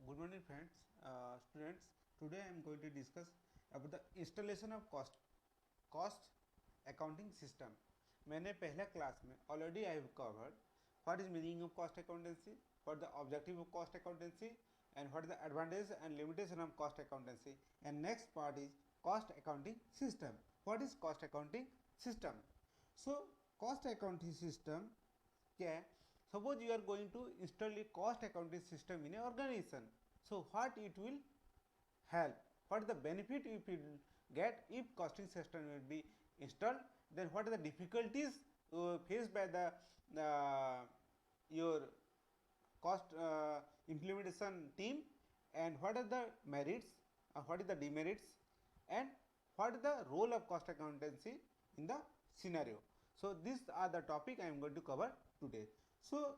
Good morning friends, students. Today I am going to discuss about the installation of cost accounting system. मैंने पहला class में already I have covered what is meaning of cost accountancy, what the objective of cost accountancy, and what is the advantage and limitation of cost accountancy. And next part is cost accounting system. What is cost accounting system? So cost accounting system क्या है? Suppose you are going to install a cost accounting system in an organization. So what it will help? What the benefit if you get if costing system will be installed? Then what are the difficulties faced by the your cost implementation team, and what are the merits, what is the demerits, and what is the role of cost accountancy in the scenario. So these are the topic I am going to cover today. So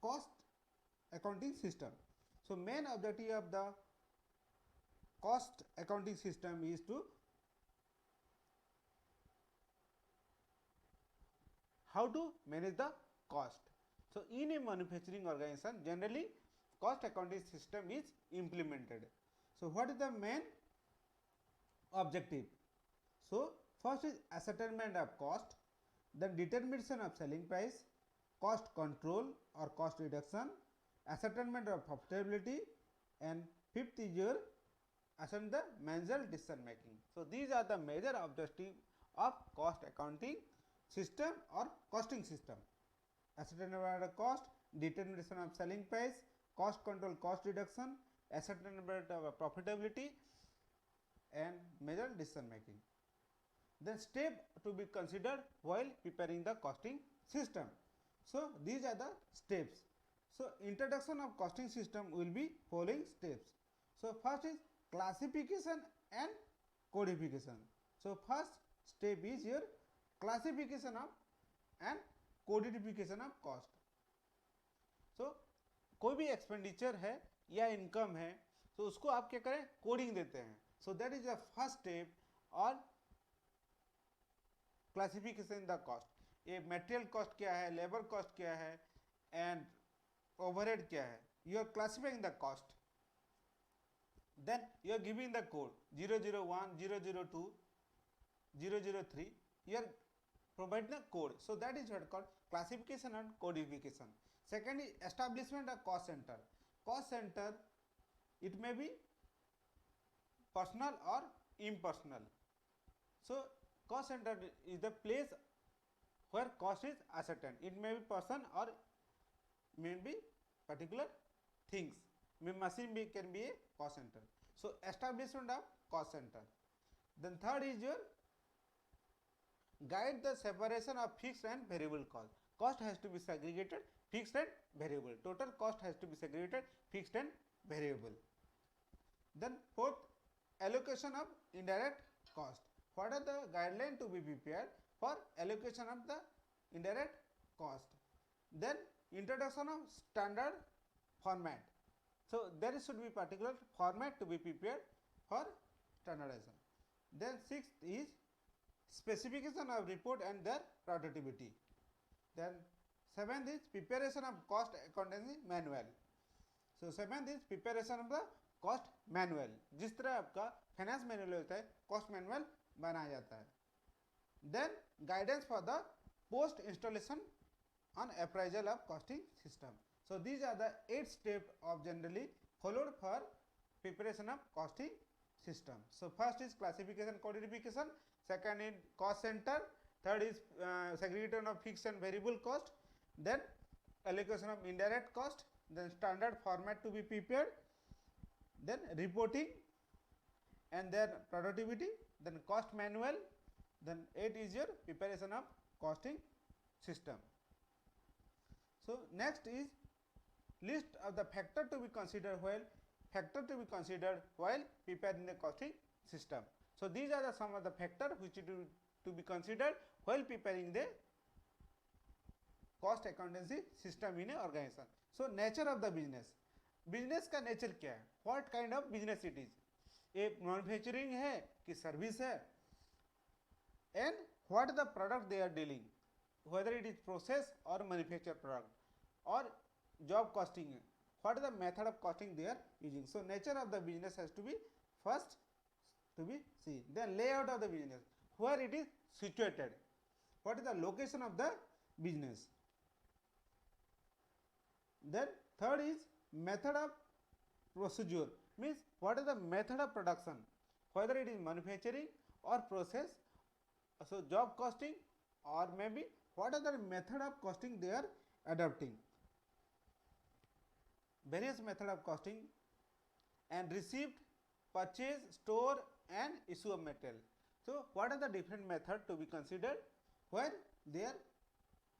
cost accounting system. So main objective of the cost accounting system is to how to manage the cost. So in a manufacturing organization, generally cost accounting system is implemented. So what is the main objective? So first is ascertainment of cost, then determination of selling price, cost control or cost reduction, ascertainment of profitability, and fifth is your ascertain the managerial decision making. So these are the major objective of cost accounting system or costing system. Ascertainment of cost, determination of selling price, cost control, cost reduction, ascertainment of profitability, and major decision making. Then step to be considered while preparing the costing system. So these are the steps. So introduction of costing system will be following steps. So first is classification and codification. So first step is your classification of and codification of cost. So कोई भी expenditure है या income है तो उसको आप क्या करें, कोडिंग देते हैं. So that is the first step और क्लासिफिकेशन द कॉस्ट. ये मटेरियल कॉस्ट क्या है, लेबर कॉस्ट क्या है, एंड ओवरहेड क्या है. You are classifying the cost. Then you are giving the code 001, 002, 003. You are providing the code. So that is what called classification and codification. Second is establishment of cost center. Cost center, it may be personal or impersonal. So cost center is the place where cost is ascertained. It may be person or may be particular things. Machine can be a cost center. So establishment of cost center. Then third is your guide the separation of fixed and variable cost. Cost has to be segregated, fixed and variable. Total cost has to be segregated, fixed and variable. Then fourth, allocation of indirect cost. What are the guidelines to be prepared for allocation of the indirect cost? Then introduction of standard format. So there should be particular format to be prepared for standardization. Then sixth is specification of report and their productivity. Then seventh is preparation of cost accountancy manual. So seventh is preparation of the cost manual. जिस तरह आपका finance manual होता है, cost manual बनाया जाता है. Then guidance for the post installation on appraisal of costing system. So these are the 8 steps of generally followed for preparation of costing system. So first is classification, codification. Second is cost center. Third is segregation of fixed and variable cost. Then allocation of indirect cost. Then standard format to be prepared. Then reporting and their productivity. Then cost manual. Then 8 is your preparation of costing system. So next is list of the factor to be considered while preparing the costing system. So these are the some of the factors which to be considered while preparing the cost accountancy system in a organization. So nature of the business. Business का nature क्या है, what kind of business it is, ये manufacturing है कि service है, and what the product they are dealing, whether it is process or manufacture product, or job costing, what is the method of costing they are using. So nature of the business has to be first to be seen. Then layout of the business, where it is situated, what is the location of the business. Then third is method of procedure, means what is the method of production, whether it is manufacturing or process. So job costing, or maybe what are the method of costing they are adopting. Various method of costing and received, purchase, store and issue of material. So what are the different method to be considered where they are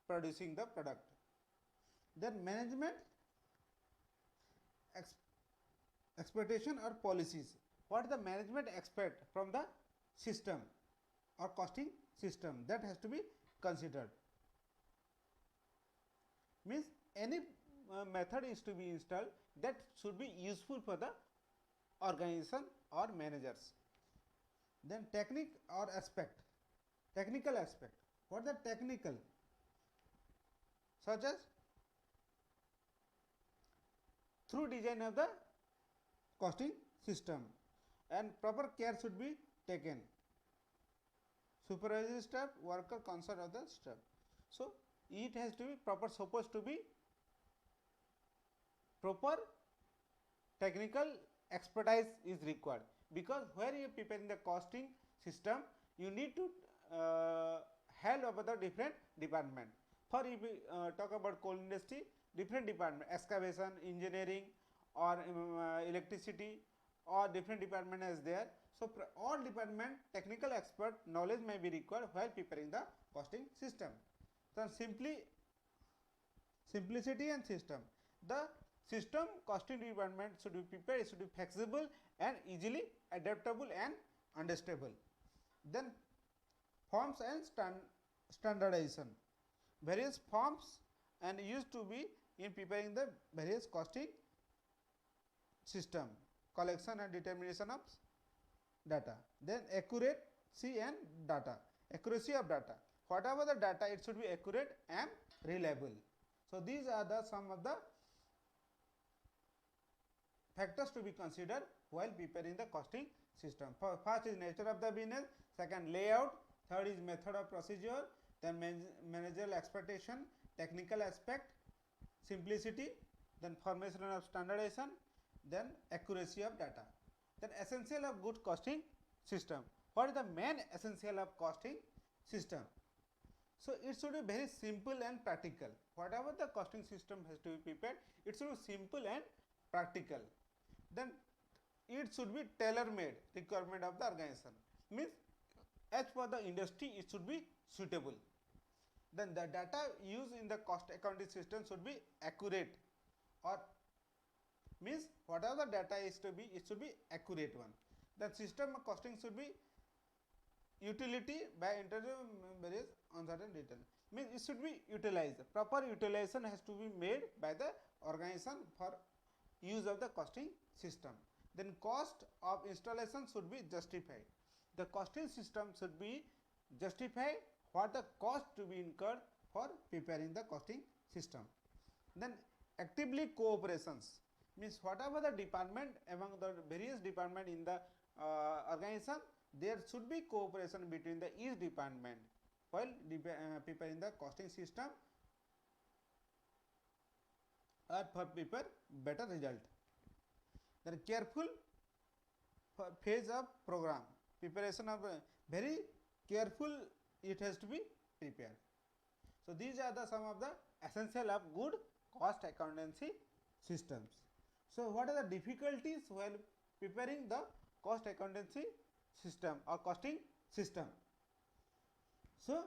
producing the product. Then management expectation or policies, what the management expect from the system or costing system, that has to be considered. Means any method is to be installed that should be useful for the organization or managers. Then technique or aspect, technical aspect, what the technical, such as through design of the costing system, and proper care should be taken, supervisory staff, worker, concern of the staff. So it has to be proper, supposed to be proper technical expertise is required, because where you are preparing the costing system, you need to help about the different department. For if we talk about coal industry, different department, excavation, engineering or electricity, or different department is there. So all department technical expert knowledge may be required while preparing the costing system. So simplicity and system, the system costing department should be prepared, it should be flexible and easily adaptable and understandable. Then forms and standardization, various forms and used to be in preparing the various costing system, collection and determination of data. Then accuracy and data, accuracy of data, whatever the data, it should be accurate and reliable. So these are the some of the factors to be considered while preparing the costing system. First is nature of the business, second layout, third is method of procedure, then managerial expectation, technical aspect, simplicity, then formation of standardization, then accuracy of data. Then essential of good costing system, what is the main essential of costing system? So it should be very simple and practical. Whatever the costing system has to be prepared, it should be simple and practical. Then it should be tailor-made requirement of the organization, means as per the industry it should be suitable. Then the data used in the cost accounting system should be accurate, or means whatever the data is to be, it should be accurate one. The system of costing should be utility by introducing various uncertain detail, means it should be utilized, proper utilization has to be made by the organization for use of the costing system. Then cost of installation should be justified, the costing system should be justified what the cost to be incurred for preparing the costing system. Then actively cooperations, means whatever the department, among the various department in the organization, there should be cooperation between the each department while preparing the costing system for prepare better result. Then careful phase of program, preparation of very careful, it has to be prepared. So these are the some of the essential of good cost accountancy systems. So what are the difficulties while preparing the cost accountancy system or costing system? So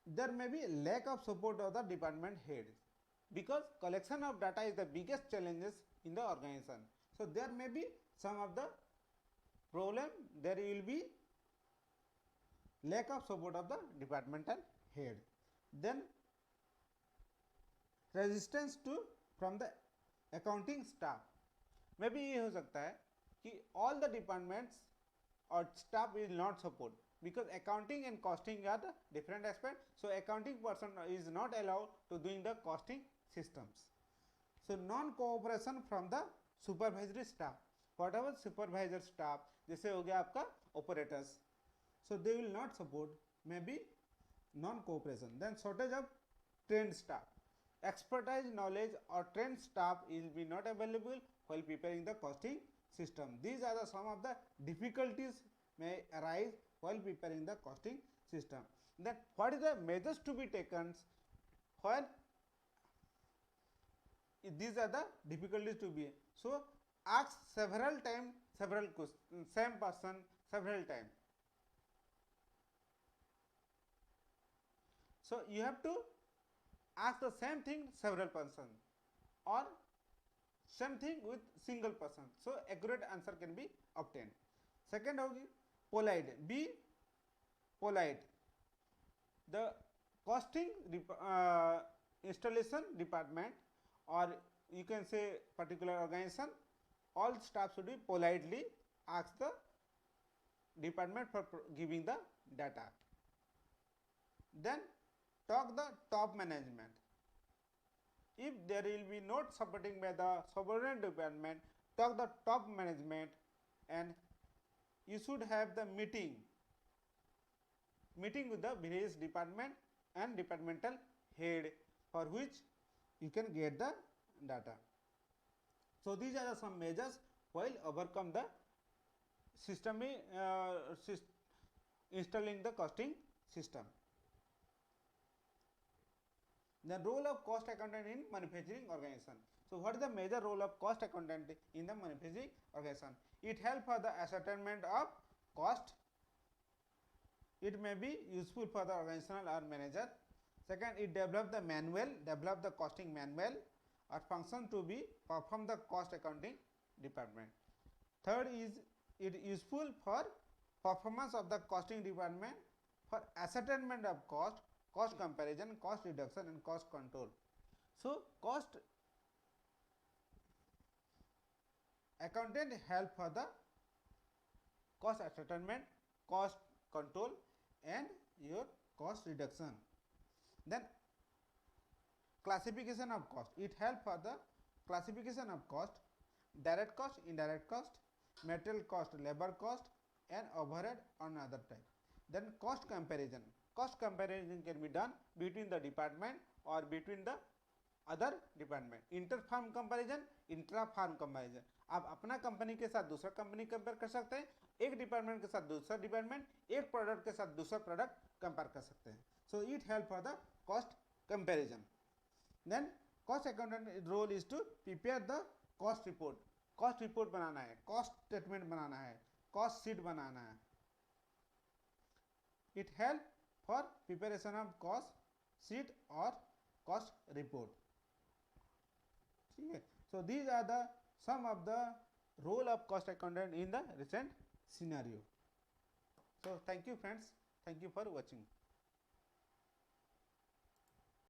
there may be lack of support of the department heads, because collection of data is the biggest challenges in the organization. So there may be some of the problem, there will be lack of support of the departmental head. Then resistance to from the accounting staff, maybe ये हो सकता है कि all the departments or staff will not support, because accounting and costing are the different aspects. So accounting person is not allowed to doing the costing systems. So non cooperation from the supervisory staff, whatever supervisor staff, जैसे हो गया आपका operators, so they will not support, maybe non cooperation. Then shortage of trained staff, expertise knowledge or trained staff will be not available while preparing the costing system. These are the some of the difficulties may arise while preparing the costing system. Then what is the measures to be taken when these are the difficulties to be? So ask several times several questions, same person several times. So you have to ask the same thing several person or same thing with single person, so accurate answer can be obtained. Second होगी polite, be polite. The costing installation department, or you can say particular organization, all staff should be politely ask the department for giving the data. Then talk the top management. If there will be not supporting by the subordinate department, talk the top management, and you should have the meeting with the various department and departmental head, for which you can get the data. So these are some measures while overcome the system installing the costing system. The role of cost accountant in manufacturing organization. So what is the major role of cost accountant in the manufacturing organization? It helps for the ascertainment of cost. It may be useful for the organizational or manager. Second, it develop the manual, develop the costing manual or function to be perform the cost accounting department. Third is it useful for performance of the costing department for ascertainment of cost, cost comparison, cost reduction and cost control. So cost accountant help for the cost ascertainment, cost control and your cost reduction. Then classification of cost, it help for the classification of cost, direct cost, indirect cost, material cost, labor cost and overhead on other type. Then cost comparison can be done between the department or between the other department. Inter firm comparison, intra firm comparison. आप अपना company के साथ दूसरा company compare कर सकते हैं, एक department के साथ दूसरा डिपार्टमेंट, एक प्रोडक्ट के साथ दूसरा प्रोडक्ट कंपेयर कर सकते हैं. So it help for the cost comparison. Then cost accountant role is to prepare the cost report. Cost report बनाना है, कॉस्ट स्टेटमेंट बनाना है, कॉस्ट शीट बनाना है. It help for preparation of cost sheet और कॉस्ट रिपोर्ट. ठीक है. So these are the some of the role of cost accountant in the recent scenario. So thank you friends, thank you for watching.